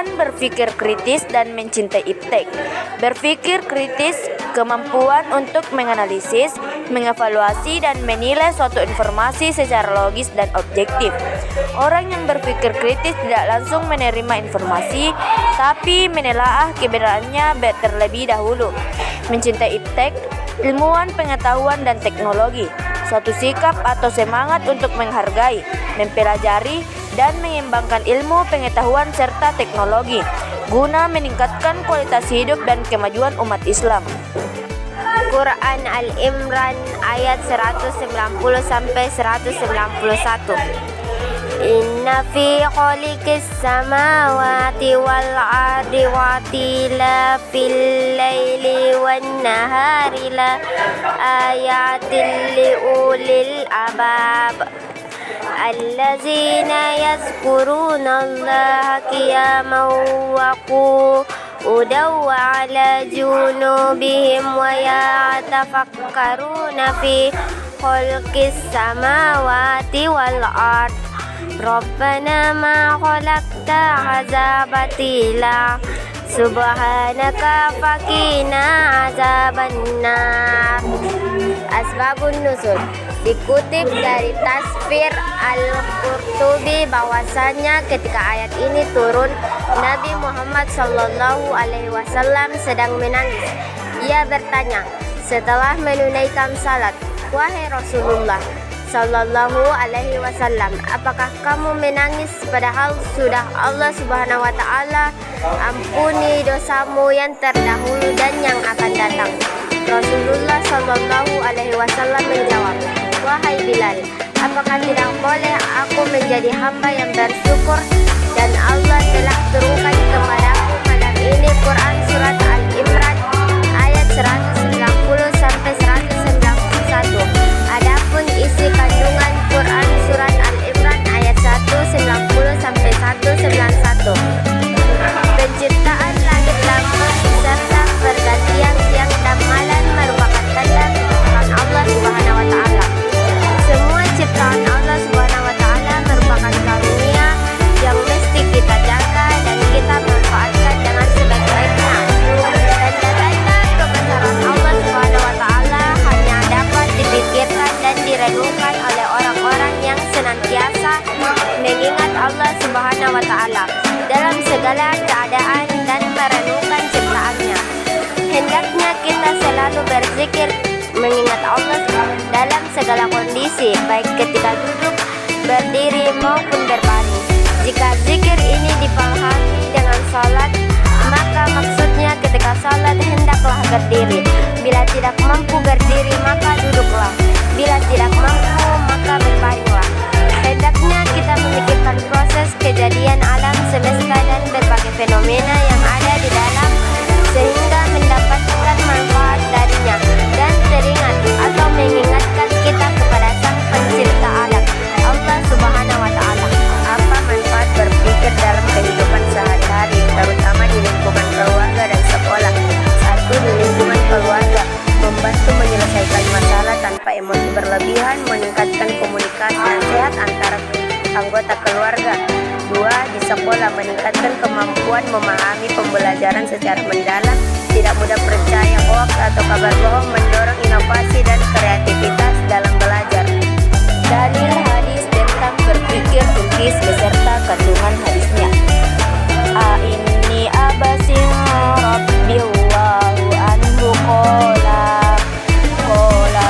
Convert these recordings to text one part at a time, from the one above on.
Keterampilan berpikir kritis dan mencintai iptek. Berpikir kritis, kemampuan untuk menganalisis, mengevaluasi dan menilai suatu informasi secara logis dan objektif. Orang yang berpikir kritis tidak langsung menerima informasi, tapi menelaah kebenarannya terlebih dahulu. Mencintai iptek, ilmuwan pengetahuan dan teknologi, suatu sikap atau semangat untuk menghargai, mempelajari, dan mengembangkan ilmu, pengetahuan, serta teknologi guna meningkatkan kualitas hidup dan kemajuan umat Islam. Quran Al-Imran ayat 190-191. Inna fi khaliqis samawati wal ardi wa tilafil laili wan nahari la ayatin liulil albab allazina yazkuruna Allaha qiyaman wa qu'udan wa ala junubihim wa yatafakkaruna fi khalqis samawati wal ard Rabbana ma khalaqta hadza batila subhanaka faqina azabannar. Asbabun nuzul dikutip dari Tafsir Al-Qurtubi bahwasanya ketika ayat ini turun, Nabi Muhammad SAW sedang menangis. Ia bertanya setelah menunaikan salat, "Wahai Rasulullah SAW, apakah kamu menangis padahal sudah Allah Subhanahu wa Ta'ala ampuni dosamu yang terdahulu dan yang akan datang?" Rasulullah SAW menjawab, "Wahai Bilal, apakah tidak boleh aku menjadi hamba yang bersyukur? Dan Allah telah turunkan kepadaku malam ini Quran surat Al-Imran ayat 190-191. Adapun isi kandungan Quran surat Al-Imran ayat 190-191. Penciptaan langit langit serta pergantian siang dan malam merupakan tanda kebesaran Allah Subhanahu wa Ta'ala. Semua ciptaan Allah Subhanahu wa Ta'ala merupakan karunia yang mesti kita jaga dan kita manfaatkan dengan sebaik-baiknya. Tanda-tanda kebesaran Allah Subhanahu wa Ta'ala hanya dapat dipikirkan dan direnungkan oleh orang-orang yang senantiasa mengingat Allah Subhanahu wa Ta'ala dalam segala keadaan dan merenungkan ciptaannya. Hendaknya kita selalu berzikir mengingat Allah dalam segala kondisi, baik ketika duduk, berdiri maupun berbaring. Jika zikir ini dipahami dengan salat, maka maksudnya ketika salat hendaklah berdiri. Bila tidak mampu berdiri, maka duduklah. Bila tidak mampu, maka berbaringlah. Hendaknya kita memikirkan proses kejadian alam semesta dan berbagai fenomena yang ada di dalam, sehingga mendapatkan manfaat darinya dan teringat atau mengingatkan kita kepada Sang Pencipta alam, Allah Subhanahu wa Ta'ala. Apa manfaat berpikir dalam kehidupan sehari-hari, terutama di lingkungan keluarga dan sekolah? 1. Di lingkungan keluarga, membantu menyelesaikan masalah tanpa emosi berlebihan, meningkatkan komunikasi yang sehat antara anggota keluarga. 2. Di sekolah, meningkatkan kemampuan memahami pembelajaran secara mendalam, tidak mudah percaya hoax atau kabar bohong, mendorong inovasi dan kreativitas dalam belajar. Dalil hadis tentang berpikir kritis beserta kandungan hadisnya. Inni abasin rabbillahu anhu qala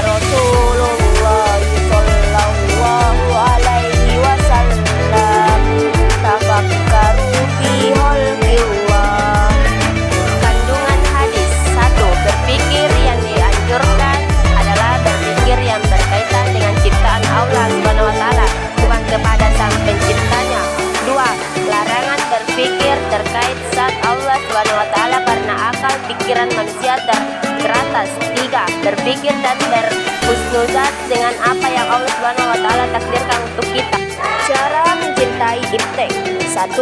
Rasulullah sallallahu alaihi wasallam tafakkaru fi khalqillah. Kandungan hadis. 1. Berpikir yang dianjurkan adalah berpikir yang berkaitan dengan ciptaan Allah Subhanahu wa Ta'ala, bukan kepada Sang Penciptanya. 2. Larangan berpikir terkait zat Allah Subhanahu wa Ta'ala karena akal pikiran manusia teratas. 3. Berpikir dan berhusnuzat dengan apa yang Allah Subhanahu wa Ta'ala takdirkan untuk kita. Cara mencintai iptek. 1.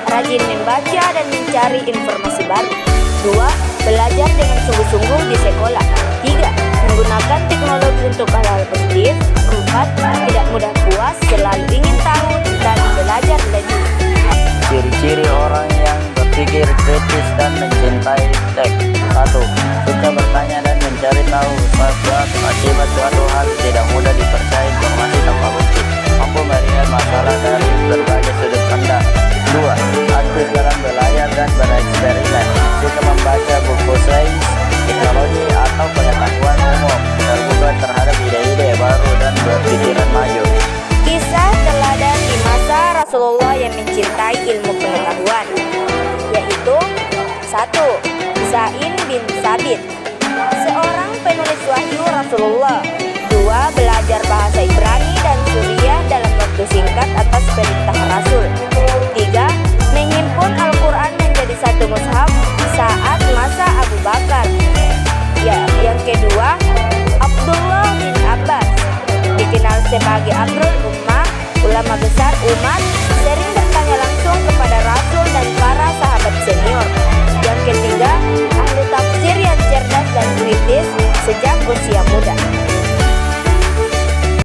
Rajin membaca dan mencari informasi baru. 2. Belajar dengan sungguh-sungguh di sekolah. 3. Menggunakan teknologi untuk hal-hal positif. 4. Tidak mudah puas, selalu ingin tahu dan belajar lebih. Ciri-ciri orang yang berpikir kritis dan mencintai teks. 1. Suka bertanya dan mencari tahu sebab akibat suatu hal, tidak mudah dipercaya informasi tanpa bukti, mampu melihat masalah dari berbagai sudut pandang. 2. Aktif dalam belajar dan bereksperimen, suka membaca buku sains, teknologi, atau pengetahuan umum, terbuka terhadap ide-ide baru dan berpikiran maju. Kisah teladan di masa Rasulullah yang mencintai ilmu pengetahuan, yaitu 1. Zain bin Sabit, seorang penulis wahyu Rasulullah. 2. Belajar bahasa Ibrani dan Suriah dalam waktu singkat atas perintah Rasul.